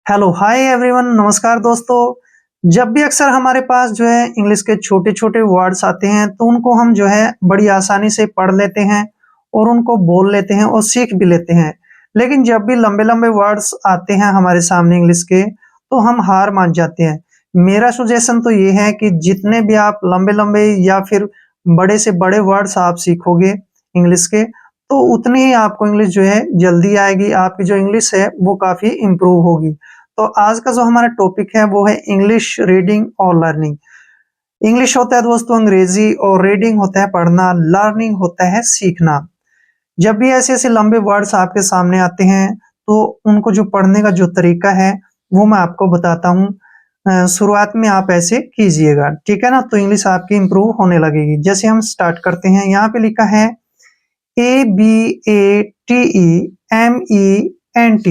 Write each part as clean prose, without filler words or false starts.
Hello hi everyone, नमस्कार दोस्तों। जब भी अक्सर हमारे पास जो है इंग्लिश के छोटे छोटे वर्ड्स आते हैं तो उनको हम जो है बड़ी आसानी से पढ़ लेते हैं और उनको बोल लेते हैं और सीख भी लेते हैं। लेकिन जब भी लंबे लंबे वर्ड्स आते हैं हमारे सामने इंग्लिश के तो हम हार मान जाते हैं। मेरा सुजेशन तो ये है कि जितने भी आप लंबे लंबे या फिर बड़े से बड़े वर्ड्स आप सीखोगे इंग्लिश के तो उतनी ही आपको इंग्लिश जो है जल्दी आएगी। आपकी जो इंग्लिश है वो काफी इम्प्रूव होगी। तो आज का जो हमारा टॉपिक है वो है इंग्लिश रीडिंग और लर्निंग। इंग्लिश होता है दोस्तों अंग्रेजी और रीडिंग होता है पढ़ना, लर्निंग होता है सीखना। जब भी ऐसे ऐसे लंबे वर्ड्स आपके सामने आते हैं तो उनको जो पढ़ने का जो तरीका है वो मैं आपको बताता हूँ। शुरुआत में आप ऐसे कीजिएगा, ठीक है ना, तो इंग्लिश आपकी इंप्रूव होने लगेगी। जैसे हम स्टार्ट करते हैं, यहाँ पे लिखा है ABATEMENT।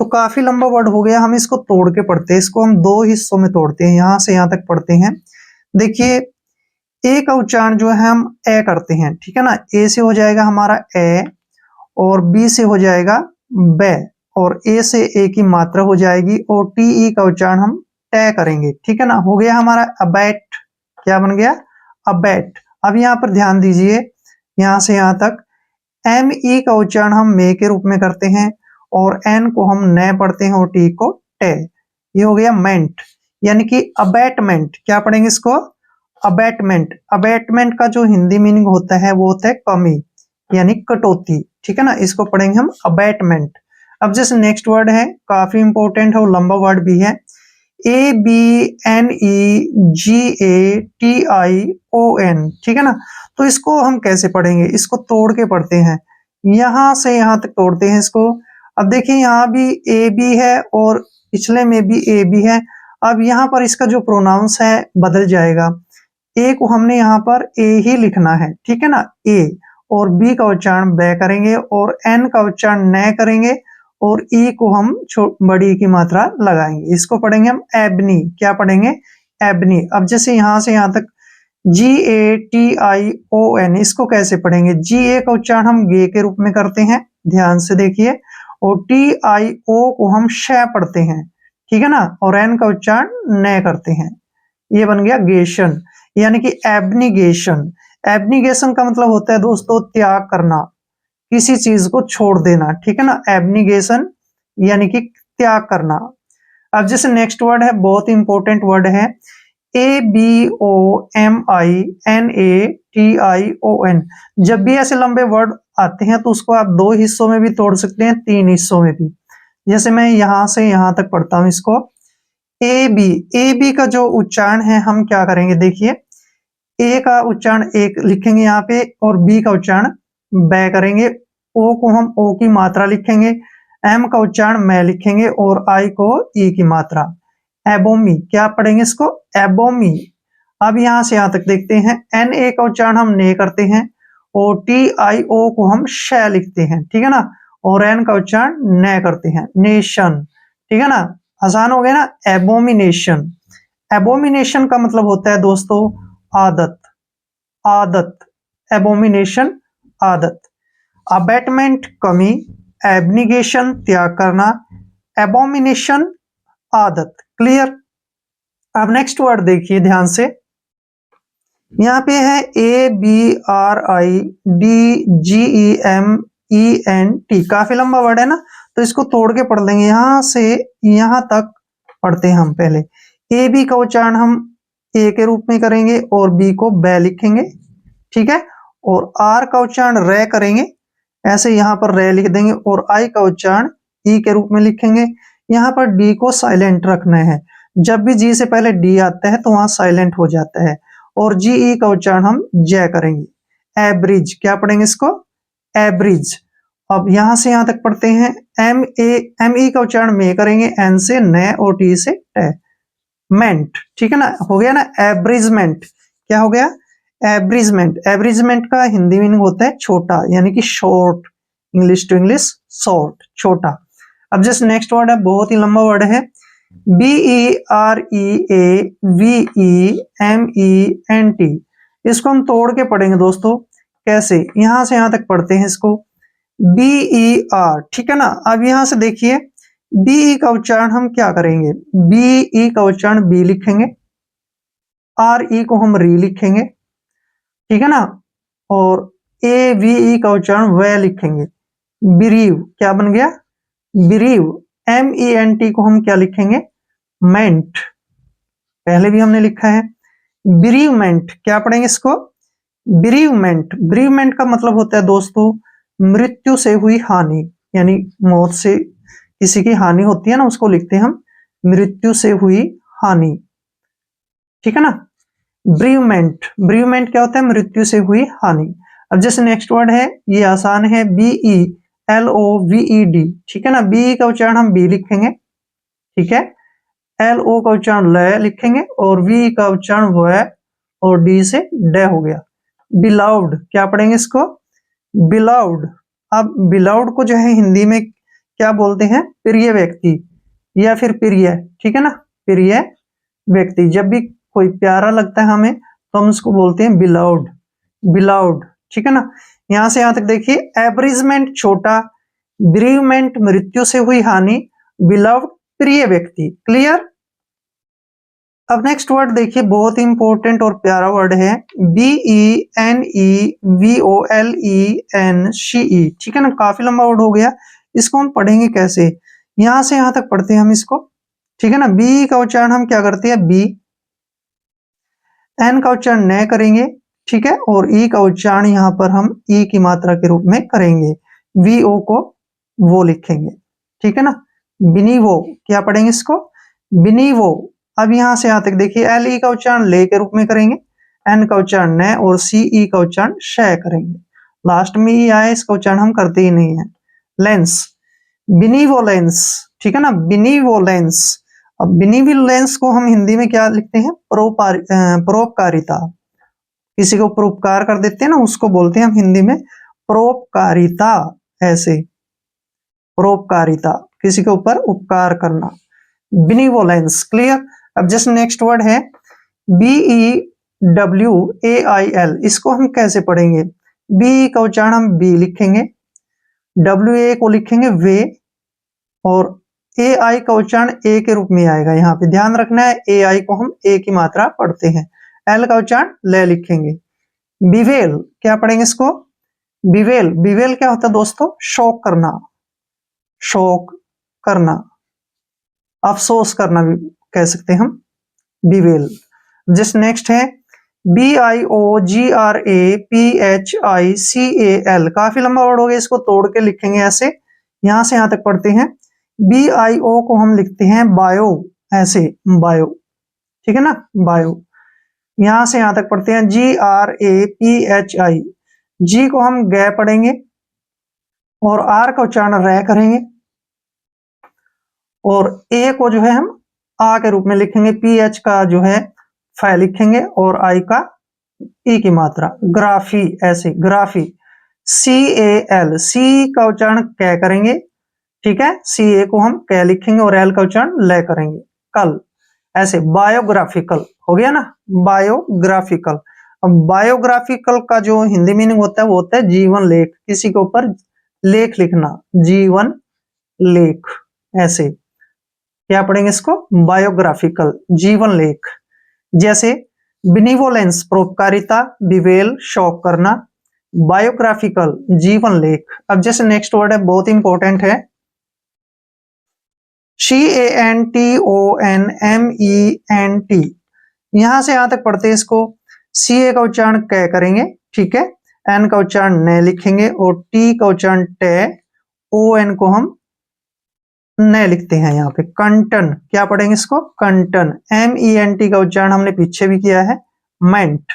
तो काफी लंबा वर्ड हो गया, हम इसको तोड़ के पढ़ते हैं। इसको हम दो हिस्सों में तोड़ते हैं, यहाँ से यहाँ तक पढ़ते हैं। देखिए, ए का उच्चारण जो है हम ए करते हैं, ठीक है ना। ए से हो जाएगा हमारा ए और बी से हो जाएगा बे और ए से ए की मात्रा हो जाएगी और टी ई का उच्चारण हम टे करेंगे, ठीक है ना। हो गया हमारा अबैट। क्या बन गया? अबैट। अब यहाँ पर ध्यान दीजिए, यहाँ से यहाँ तक एम ई का उच्चारण हम मे के रूप में करते हैं और एन को हम न पढ़ते हैं और टी को टे। ये हो गया मेंट, यानी कि अबैटमेंट। क्या पढ़ेंगे इसको? अबैटमेंट। अबैटमेंट का जो हिंदी मीनिंग होता है वो होता है कमी यानी कटौती, ठीक है ना। इसको पढ़ेंगे हम अबैटमेंट। अब जैसे नेक्स्ट वर्ड है, काफी इंपॉर्टेंट है और लंबा वर्ड भी है, ABNEGATION, ठीक है ना। तो इसको हम कैसे पढ़ेंगे? इसको तोड़ के पढ़ते हैं, यहां से यहां तक तोड़ते हैं इसको। अब देखिए, यहाँ भी ए बी है और पिछले में भी ए बी है। अब यहाँ पर इसका जो प्रोनाउंस है बदल जाएगा। ए को हमने यहाँ पर ए ही लिखना है, ठीक है ना, ए। और बी का उच्चारण बै करेंगे और एन का उच्चारण न करेंगे और ई को हम बड़ी की मात्रा लगाएंगे। इसको पढ़ेंगे हम एबनी। क्या पढ़ेंगे? एबनी। अब जैसे यहां से यहां तक GATION, इसको कैसे पढ़ेंगे? जी ए का उच्चारण हम गे के रूप में करते हैं, ध्यान से देखिए, और TIO को हम श पढ़ते हैं, ठीक है ना, और एन का उच्चारण न करते हैं। ये बन गया गेशन, यानी कि एब्निगेशन। एब्निगेशन का मतलब होता है दोस्तों त्याग करना, किसी चीज को छोड़ देना, ठीक है ना। एब्निगेशन यानी कि त्याग करना। अब जैसे नेक्स्ट वर्ड है, बहुत इंपॉर्टेंट वर्ड है, ABOMINATION। जब भी ऐसे लंबे वर्ड आते हैं तो उसको आप दो हिस्सों में भी तोड़ सकते हैं, तीन हिस्सों में भी। जैसे मैं यहां से यहां तक पढ़ता हूं इसको, ए बी का जो उच्चारण है हम क्या करेंगे? देखिए, ए का उच्चारण एक लिखेंगे यहाँ पे और बी का उच्चारण बै करेंगे। ओ को हम ओ की मात्रा लिखेंगे, एम का उच्चारण मैं लिखेंगे और आई को ई की मात्रा। एबोमी। क्या पढ़ेंगे इसको? एबोमी। अब यहां से यहां तक देखते हैं, एन ए का उच्चारण हम ने करते हैं और TIO को हम श लिखते हैं, ठीक है ना, और एन का उच्चारण न करते हैं, नेशन, ठीक है ना। आसान हो गया ना। एबोमिनेशन। एबोमिनेशन का मतलब होता है दोस्तों आदत। आदत, एबोमिनेशन, आदत। अबैटमेंट कमी, एब्निगेशन त्याग करना, एबोमिनेशन आदत। क्लियर? अब नेक्स्ट वर्ड देखिए ध्यान से, यहाँ पे है ABRIDGEMENT। काफी लंबा वर्ड है ना, तो इसको तोड़ के पढ़ लेंगे। यहां से यहां तक पढ़ते हैं हम। पहले ए बी का उच्चारण हम ए के रूप में करेंगे और बी को बै लिखेंगे, ठीक है, और आर का उच्चारण रे करेंगे, ऐसे यहाँ पर रे लिख देंगे और आई का उच्चारण ई के रूप में लिखेंगे। यहाँ पर डी को साइलेंट रखना है, जब भी जी से पहले डी आता है तो वहां साइलेंट हो जाता है। और जी ई का उच्चारण हम जय करेंगे। एब्रिज। क्या पढ़ेंगे इसको? एब्रिज। अब यहां से यहां तक पढ़ते हैं, एम ई का उच्चारण में करेंगे, एन से न और टी से टे। मेंट, ठीक है ना, हो गया ना एब्रिजमेंट। क्या हो गया? एब्रिजमेंट। एब्रिजमेंट का हिंदी मीनिंग होता है छोटा, यानी कि short. English to English, short, छोटा। अब जैसे नेक्स्ट वर्ड है, बहुत ही लंबा वर्ड है, BEREAVEMENT। इसको हम तोड़ के पढ़ेंगे दोस्तों। कैसे? यहां से यहां तक पढ़ते हैं इसको, BER, ठीक है ना। अब यहां से देखिए, बीई का उच्चारण हम क्या करेंगे, बीई का उच्चारण बी लिखेंगे, आर ई को हम री लिखेंगे, ठीक है ना, और ए वी ई का उच्चारण वे लिखेंगे। बिरीव क्या बन गया, बिरीव। एम ई एन टी को हम क्या लिखेंगे, मेंट, पहले भी हमने लिखा है। बिरीवमेंट क्या पढ़ेंगे इसको, बिरीवमेंट। बिरीवमेंट का मतलब होता है दोस्तों मृत्यु से हुई हानि, यानी मौत से किसी की हानि होती है ना, उसको लिखते हैं हम मृत्यु से हुई हानि, ठीक है ना। ब्रीवमेंट, ब्रीवमेंट क्या होता है, मृत्यु से हुई हानि। अब जैसे नेक्स्ट वर्ड है, ये आसान है, B E L O V E D, ठीक है ना। बी का उच्चारण हम बी लिखेंगे, ठीक है। एल ओ का उच्चारण ल लिखेंगे और वी का उच्चारण व और डी से ड हो गया। बिलाउड क्या पढ़ेंगे इसको, बिलाउड। अब बिलाउड को जो है हिंदी में क्या बोलते हैं, प्रिय व्यक्ति या फिर प्रिय, ठीक है ना, प्रिय व्यक्ति। जब भी कोई प्यारा लगता है हमें तो हम उसको बोलते हैं बिलाउड, बिलाउड, ठीक है ना। यहां से यहां तक देखिए, एब्रिजमेंट छोटा, ब्रीवमेंट मृत्यु से हुई हानि, बिलाउड प्रिय व्यक्ति। क्लियर। अब नेक्स्ट वर्ड देखिए, बहुत इंपॉर्टेंट और प्यारा वर्ड है, B E N E V O L E N C E, ठीक है ना। काफी लंबा वर्ड हो गया, इसको हम पढ़ेंगे कैसे, यहां से यहां तक पढ़ते हैं हम इसको, ठीक है ना। बी का उच्चारण हम क्या करते हैं, बी। एन का उच्चारण न करेंगे, ठीक है, और ई का उच्चारण यहां पर हम ई की मात्रा के रूप में करेंगे, वी ओ को वो लिखेंगे, ठीक है ना। बिनीवो क्या पढ़ेंगे इसको, बिनीवो। अब यहां से यहां तक देखिए, एल ई का उच्चारण ले के रूप में करेंगे, एन का उच्चारण न और सी ई का उच्चारण श करेंगे, लास्ट में ई आए इसका उच्चारण हम करते ही नहीं है। लेंस, बिनीवोलेंस, ठीक है ना, बिनीवोलेंस। अब बिनीवोलेंस को हम हिंदी में क्या लिखते हैं, परोपकारिता। किसी को परोपकार कर देते हैं ना, उसको बोलते हैं हम हिंदी में परोपकारिता, ऐसे परोपकारिता, किसी के ऊपर उपकार करना, बिनीवोलेंस। क्लियर। अब जैसे नेक्स्ट वर्ड है, B E W A I L, इसको हम कैसे पढ़ेंगे, बी का उच्चारण हम बी लिखेंगे, डब्ल्यू ए को लिखेंगे वे, और ए आई का उच्चारण ए के रूप में आएगा। यहाँ पे ध्यान रखना है, ए आई को हम ए की मात्रा पढ़ते हैं, एल का उच्चारण ले लिखेंगे। बिवेल क्या पढ़ेंगे इसको, बिवेल। बिवेल क्या होता है दोस्तों, शोक करना, शोक करना, अफसोस करना भी कह सकते हैं हम, बिवेल। जिस नेक्स्ट है, B I O G R A P H I C A L, काफी लंबा वर्ड हो गया, इसको तोड़ के लिखेंगे ऐसे, यहां से यहां तक पढ़ते हैं। बी आई ओ को हम लिखते हैं बायो, ऐसे बायो, ठीक है ना, बायो। यहां से यहां तक पढ़ते हैं, G R A P H I, G को हम ग पढ़ेंगे और आर का उच्चारण रे करेंगे, और ए को जो है हम आ के रूप में लिखेंगे, पी एच का जो है फ लिखेंगे और आई का ई की मात्रा, ग्राफी, ऐसे ग्राफी। सी ए एल, सी का उच्चारण कै करेंगे, ठीक है, सी ए को हम कै लिखेंगे और एल का उच्चारण ले करेंगे, कल, ऐसे बायोग्राफिकल हो गया ना, बायोग्राफिकल। अब बायोग्राफिकल का जो हिंदी मीनिंग होता है वो होता है जीवन लेख, किसी के ऊपर लेख लिखना, जीवन लेख, ऐसे क्या पढ़ेंगे इसको, बायोग्राफिकल, जीवन लेख। जैसे बिनीवोलेंस परोपकारिता, बिवेल शोक करना, बायोग्राफिकल जीवन लेख। अब जैसे नेक्स्ट वर्ड है, बहुत इंपॉर्टेंट है, CANTONMENT, यहां से यहां तक पढ़ते हैं इसको, सी ए का उच्चारण कै करेंगे, ठीक है, एन का उच्चारण न लिखेंगे और टी का उच्चारण टे, ओ एन को हम न लिखते हैं यहाँ पे, कंटन क्या पढ़ेंगे इसको, कंटन, MENT का उच्चारण हमने पीछे भी किया है, मेंट,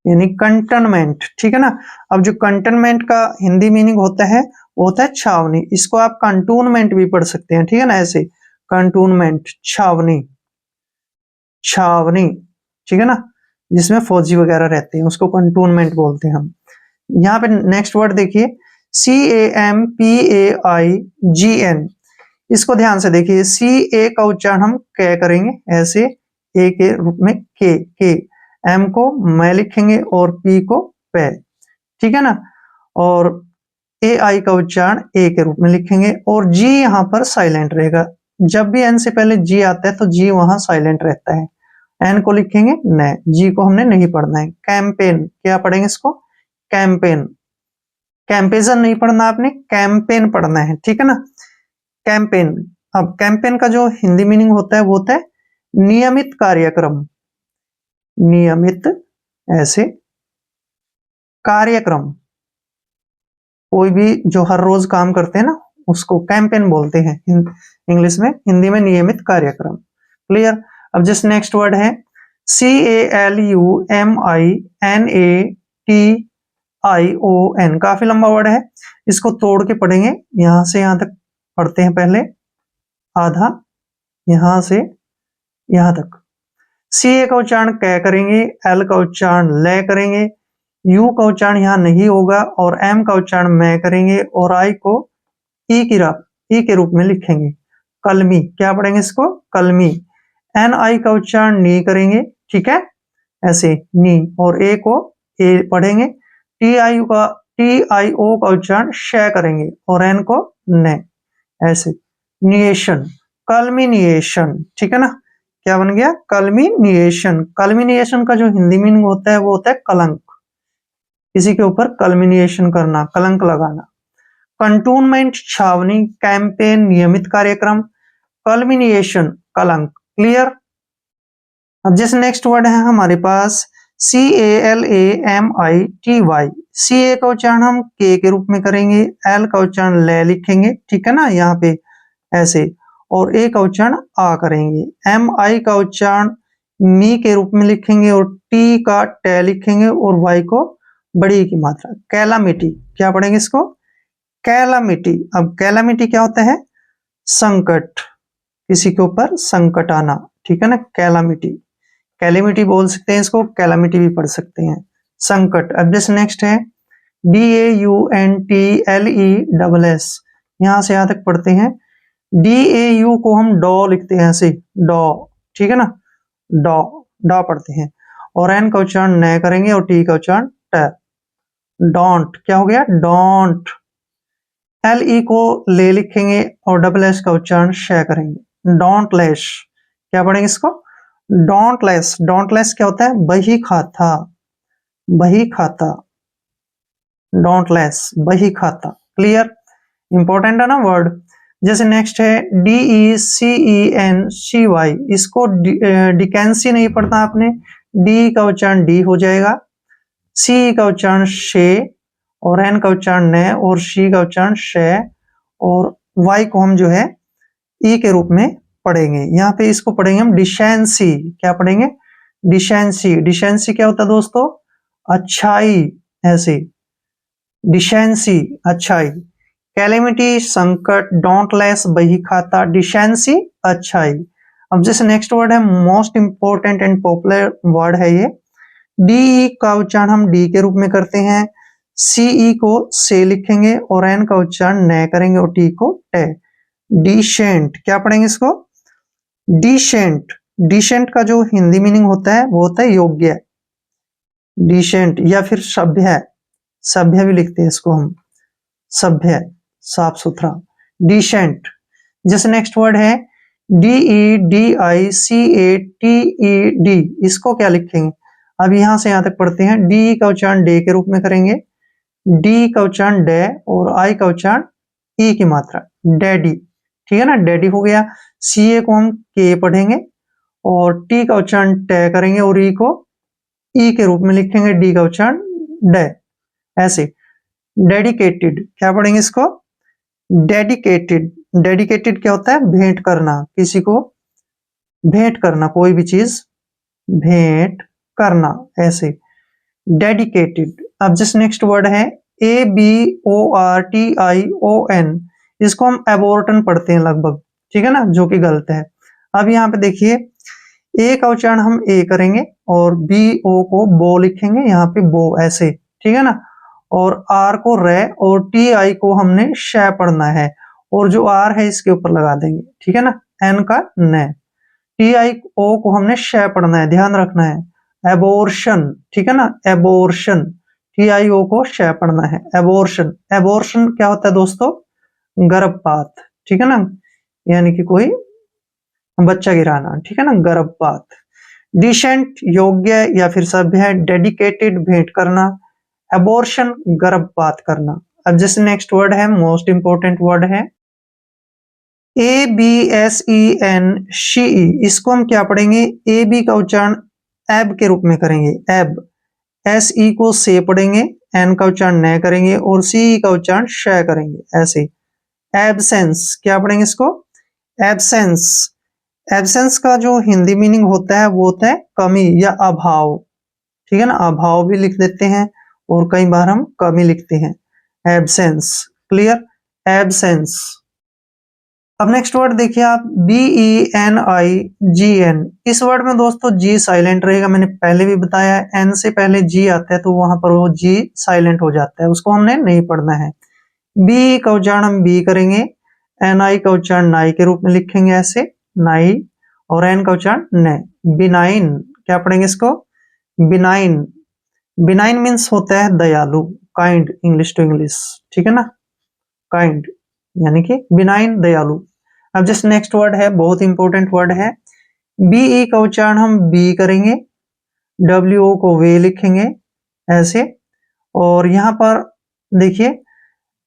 यानी कंटनमेंट, ठीक है ना। अब जो कंटनमेंट का हिंदी मीनिंग होता है वो होता है छावनी, इसको आप कंटूनमेंट भी पढ़ सकते हैं, ठीक है ना, ऐसे कंटूनमेंट, छावनी, छावनी, ठीक है ना, जिसमें फौजी वगैरह रहते हैं उसको कंटूनमेंट बोलते हैं हम। यहाँ पे नेक्स्ट वर्ड देखिए, CAMPAIGN, इसको ध्यान से देखिए, सी ए का उच्चारण हम कै करेंगे, ऐसे ए के रूप में के, एम को मैं लिखेंगे और पी को पे, ठीक है ना, और ए आई का उच्चारण ए के रूप में लिखेंगे और जी यहाँ पर साइलेंट रहेगा। जब भी एन से पहले जी आता है तो जी वहां साइलेंट रहता है। एन को लिखेंगे न, जी को हमने नहीं पढ़ना है। कैंपेन, क्या पढ़ेंगे इसको? कैंपेन। कैंपेजन नहीं पढ़ना आपने, कैंपेन पढ़ना है, ठीक है ना। कैंपेन। अब कैंपेन का जो हिंदी मीनिंग होता है वो होता है नियमित कार्यक्रम। नियमित ऐसे कार्यक्रम, कोई भी जो हर रोज काम करते हैं ना उसको कैंपेन बोलते हैं इंग्लिश में, हिंदी में नियमित कार्यक्रम। क्लियर। अब जस्ट नेक्स्ट वर्ड है CALUMINATION, काफी लंबा वर्ड है, इसको तोड़ के पढ़ेंगे। यहां से यहां तक पढ़ते हैं पहले, आधा यहां से यहां तक। CA का उच्चारण कै करेंगे, L का उच्चारण ले करेंगे, U का उच्चारण यहाँ नहीं होगा और M का उच्चारण मैं करेंगे और I को ई के रूप में लिखेंगे। कलमी, क्या पढ़ेंगे इसको? कलमी। NI का उच्चारण नी करेंगे, ठीक है, ऐसे नी, और ए को ए पढ़ेंगे। TIO का उच्चारण श करेंगे और एन को न, ऐसे। निएशन, कल्मिनिएशन, ठीक है ना। क्या बन गया? कल्मिनिएशन। कल्मिनिएशन का जो हिंदी मीनिंग होता है वो होता है कलंक, किसी के ऊपर कल्मिनिएशन करना, कलंक लगाना। कंटूनमेंट छावनी, कैंपेन नियमित कार्यक्रम, कल्मिनिएशन कलंक। क्लियर। अब जैसे नेक्स्ट वर्ड है हमारे पास CALAMITY। CA का उच्चारण हम के रूप में करेंगे, L का उच्चारण ले लिखेंगे, ठीक है ना, यहाँ पे ऐसे, और ए का उच्चारण आ करेंगे। MI का उच्चारण मी के रूप में लिखेंगे और टी का टे लिखेंगे और वाई को बड़ी की मात्रा। कैलामिटी, क्या पढ़ेंगे इसको? कैलामिटी। अब कैलामिटी क्या होता है? संकट, किसी के ऊपर संकट आना, ठीक है ना, कैलामिटी। कैलेमिटी बोल सकते हैं इसको, कैलामिटी भी पढ़ सकते हैं, संकट। अब जैसे नेक्स्ट है DAUNTLESS, यहां से यहां तक पढ़ते हैं। DAU को हम डॉ लिखते हैं, ऐसे डॉ, ठीक है ना, डॉ, डॉ पढ़ते हैं और एन का उच्चारण न करेंगे और टी का उच्चारण ट। डोंट, क्या हो गया? डोंट। LE को ले लिखेंगे और डबल एस का उच्चारण श करेंगे। डोंट लेस, क्या पढ़ेंगे इसको? Don't less. डोंट लेस क्या होता है? बही खाता, बही खाता, डोंट लेस, बही खाता। क्लियर। इंपॉर्टेंट है ना वर्ड। जैसे नेक्स्ट है DECENCY, इसको डिकेंसी नहीं पढ़ना आपने, डी का उच्चारण डी हो जाएगा, सी का उच्चारण शे और एन का उच्चारण न और शी का उच्चारण श, और वाई को हम जो है ई के रूप में पढ़ेंगे। यहाँ पे इसको पढ़ेंगे हम डिशेंसी। क्या पढ़ेंगे? डिशेंसी। डिशेंसी क्या होता है दोस्तों? अच्छाई, ऐसे डिशेंसी, अच्छाई। कैलेमिटी संकट, डोंट लेस बही खाता, डिशेंसी अच्छाई। अब जैसे नेक्स्ट वर्ड है most important and popular word है ये। डी का उच्चारण हम डी के रूप में करते हैं, सीई को से लिखेंगे और एन का उच्चारण न करेंगे और टी को टे। डिसेंट, क्या पढ़ेंगे इसको? डिसेंट। डिसेंट का जो हिंदी मीनिंग होता है वो होता है योग्य, डिसेंट, या फिर सभ्य, सभ्य भी लिखते हैं इसको हम, सभ्य, साफ सुथरा, डिसेंट। जैसे नेक्स्ट वर्ड है DEDICATED, इसको क्या लिखेंगे? अब यहां से यहां तक पढ़ते हैं। डी का उच्चारण डे के रूप में करेंगे, डी का उच्चारण डे और आई का उच्चारण ई की मात्रा, डैडी, ठीक है ना, डैडी हो गया। CA को हम के पढ़ेंगे और टी का उच्चारण टे करेंगे और ई को ई के रूप में लिखेंगे, डी का उच्चारण डे, ऐसे। डेडिकेटेड, क्या पढ़ेंगे इसको? डेडिकेटेड। डेडिकेटेड क्या होता है? भेंट करना, किसी को भेंट करना, कोई भी चीज भेंट करना, ऐसे डेडिकेटेड। अब जिस नेक्स्ट वर्ड है ABORTION, इसको हम एबोर्टन पढ़ते हैं लगभग, ठीक है ना, जो कि गलत है। अब यहाँ पे देखिए ए का उच्चारण हम ए करेंगे और BO को बो लिखेंगे, यहाँ पे बो, ऐसे, ठीक है ना, और आर को रे और TI को हमने श पढ़ना है और जो आर है इसके ऊपर लगा देंगे, ठीक है ना, एन का न। TIO को हमने श पढ़ना है, ध्यान रखना है। एबोर्शन, ठीक है ना, एबोर्शन, TIO को श पढ़ना है। एबॉर्शन, एबॉर्शन क्या होता है दोस्तों? गर्भपात, ठीक है ना, यानी कि कोई बच्चा गिराना, ठीक है ना, गर्भपात। डिसेंट, योग्य या फिर सभ्य। डेडिकेटेड, भेंट करना। एबॉर्शन, गर्भपात करना। अब जैसे नेक्स्ट वर्ड है, मोस्ट इंपोर्टेंट वर्ड है ABSEN, शी। इसको हम क्या पढ़ेंगे? ए बी का उच्चारण एब के रूप में करेंगे, एब। SE को से पढ़ेंगे, एन का उच्चारण न करेंगे और CE का उच्चारण श करेंगे, ऐसे। एब्सेंस, क्या पढ़ेंगे इसको? एब्सेंस। एब्सेंस का जो हिंदी मीनिंग होता है वो होता है कमी या अभाव, ठीक है ना, अभाव भी लिख देते हैं और कई बार हम कमी लिखते हैं। Absence, clear? एब्सेंस। अब नेक्स्ट वर्ड देखिए आप, BENIGN। इस वर्ड में दोस्तों G साइलेंट रहेगा, मैंने पहले भी बताया है। N से पहले G आता है तो वहां पर वो G साइलेंट हो जाता है, उसको हमने नहीं पढ़ना है। B का उच्चारण हम B करेंगे, NI का उच्चारण नाई के रूप में लिखेंगे, ऐसे, नाई, और N का उच्चारण न। बिनाइन, क्या पढ़ेंगे इसको? बिनाइन। बिनाइन मीन्स होता है दयालु, काइंड, इंग्लिश टू इंग्लिश, ठीक है ना, काइंड, यानी कि बिनाइन, दयालु। अब जस्ट नेक्स्ट वर्ड है, बहुत इंपॉर्टेंट वर्ड है। BE का उच्चारण हम B करेंगे, WO को वे लिखेंगे, ऐसे, और यहाँ पर देखिए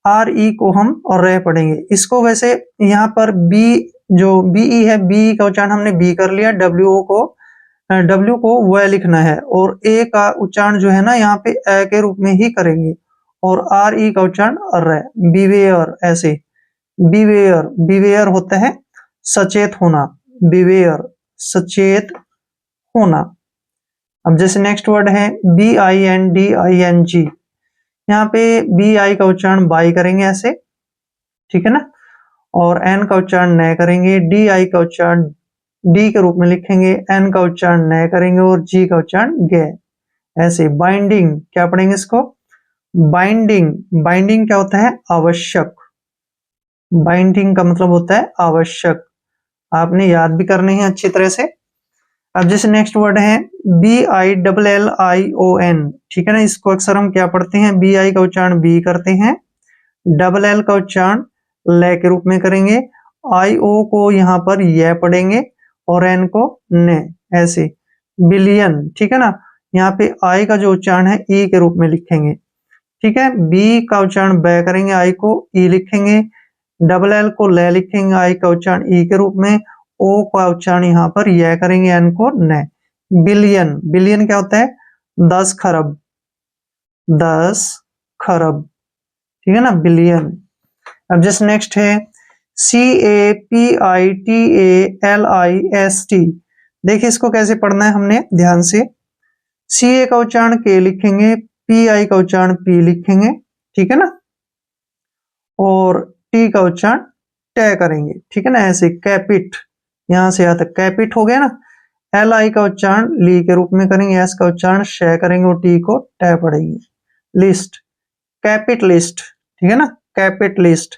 RE को हम और रे पढ़ेंगे। इसको वैसे यहाँ पर B, जो BE है, BE का उच्चारण हमने B कर लिया, W को व लिखना है, और A का उच्चारण जो है ना यहाँ पे ए के रूप में ही करेंगे, और RE का उच्चारण रे। बिवेयर, ऐसे, बिवेयर। बिवेयर होता है सचेत होना, बिवेयर, सचेत होना। अब जैसे नेक्स्ट वर्ड है BINDING। यहाँ पे BI का उच्चारण बाई करेंगे, ऐसे, ठीक है ना, और N का उच्चारण न करेंगे, DI का उच्चारण D के रूप में लिखेंगे, N का उच्चारण न करेंगे और G का उच्चारण गे, ऐसे। बाइंडिंग, क्या पढ़ेंगे इसको? बाइंडिंग। बाइंडिंग क्या होता है? आवश्यक। बाइंडिंग का मतलब होता है आवश्यक, आपने याद भी करने हैं अच्छी तरह से। अब जैसे नेक्स्ट वर्ड है BILLION, ठीक है ना, इसको अक्सर हम क्या पढ़ते हैं? BI का उच्चारण B करते हैं, LL का उच्चारण ल के रूप में करेंगे, IO को यहाँ पर य पढ़ेंगे और N को न, ऐसे। बिलियन, ठीक है ना, यहाँ पे I का जो उच्चारण है E के रूप में लिखेंगे, ठीक है। B का उच्चारण ब करेंगे, I को E लिखेंगे, LL को ल लिखेंगे, I का उच्चारण E के रूप में, O का उच्चारण यहाँ पर य करेंगे, N को न। बिलियन, बिलियन क्या होता है? 10 खरब, 10 खरब, ठीक है ना, बिलियन। अब जैसे नेक्स्ट है CAPITALIST। देखिए इसको कैसे पढ़ना है हमने, ध्यान से। CA का उच्चारण K लिखेंगे, PI का उच्चारण P लिखेंगे, ठीक है ना, और T का उच्चारण ट करेंगे, ठीक है ना, ऐसे। कैपिट, यहां से यहां तक कैपिट हो गया ना। LI का उच्चारण ली के रूप में करेंगे, S का उच्चारण श करेंगे और T को ट पढ़ेंगे। लिस्ट, कैपिटलिस्ट, ठीक है ना, कैपिटलिस्ट।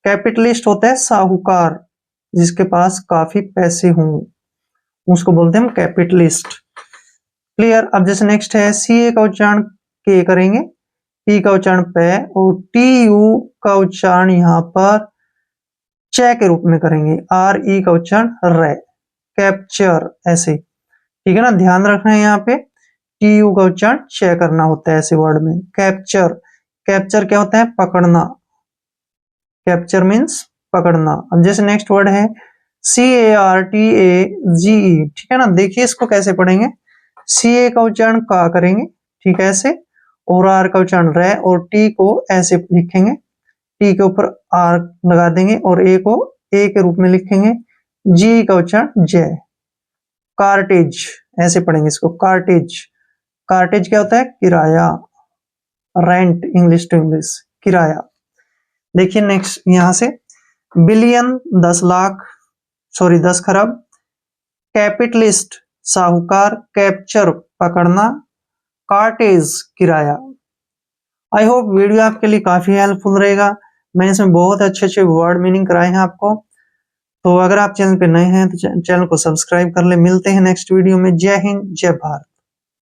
कैपिटलिस्ट होता है साहूकार, जिसके पास काफी पैसे हों, उसको बोलते हैं हम कैपिटलिस्ट, क्लियर। अब जैसे नेक्स्ट है CA का उच्चारण K करेंगे, P का उच्चारण प, और TU का उच्चारण यहाँ पर च के रूप में करेंगे, RE का उच्चारण र। कैप्चर, ऐसे, ठीक है ना, ध्यान रखना है यहाँ पे TU का उच्चारण च करना होता है ऐसे वर्ड में। कैप्चर, कैप्चर क्या होता है? पकड़ना, कैप्चर मीन्स पकड़ना। अब जैसे नेक्स्ट वर्ड है CARTAGE, ठीक है ना, देखिए इसको कैसे पढ़ेंगे। CA का उच्चारण का करेंगे, ठीक है, ऐसे, और R का उच्चारण र, और T को ऐसे लिखेंगे, T के ऊपर R लगा देंगे और A को A के रूप में लिखेंगे, G का उच्चारण ज। कार्टेज, ऐसे पढ़ेंगे इसको, कार्टेज। कार्टेज क्या होता है? किराया, रेंट, इंग्लिश टू इंग्लिश, किराया। देखिए नेक्स्ट यहां से बिलियन 10 लाख, सॉरी 10 खरब, कैपिटलिस्ट साहूकार, कैप्चर पकड़ना, कार्टेज किराया। आई होप वीडियो आपके लिए काफी हेल्पफुल रहेगा, मैंने इसमें बहुत अच्छे अच्छे वर्ड मीनिंग कराए हैं आपको। तो अगर आप चैनल पे नए हैं तो चैनल को सब्सक्राइब कर ले। मिलते हैं नेक्स्ट वीडियो में। जय हिंद, जय भारत।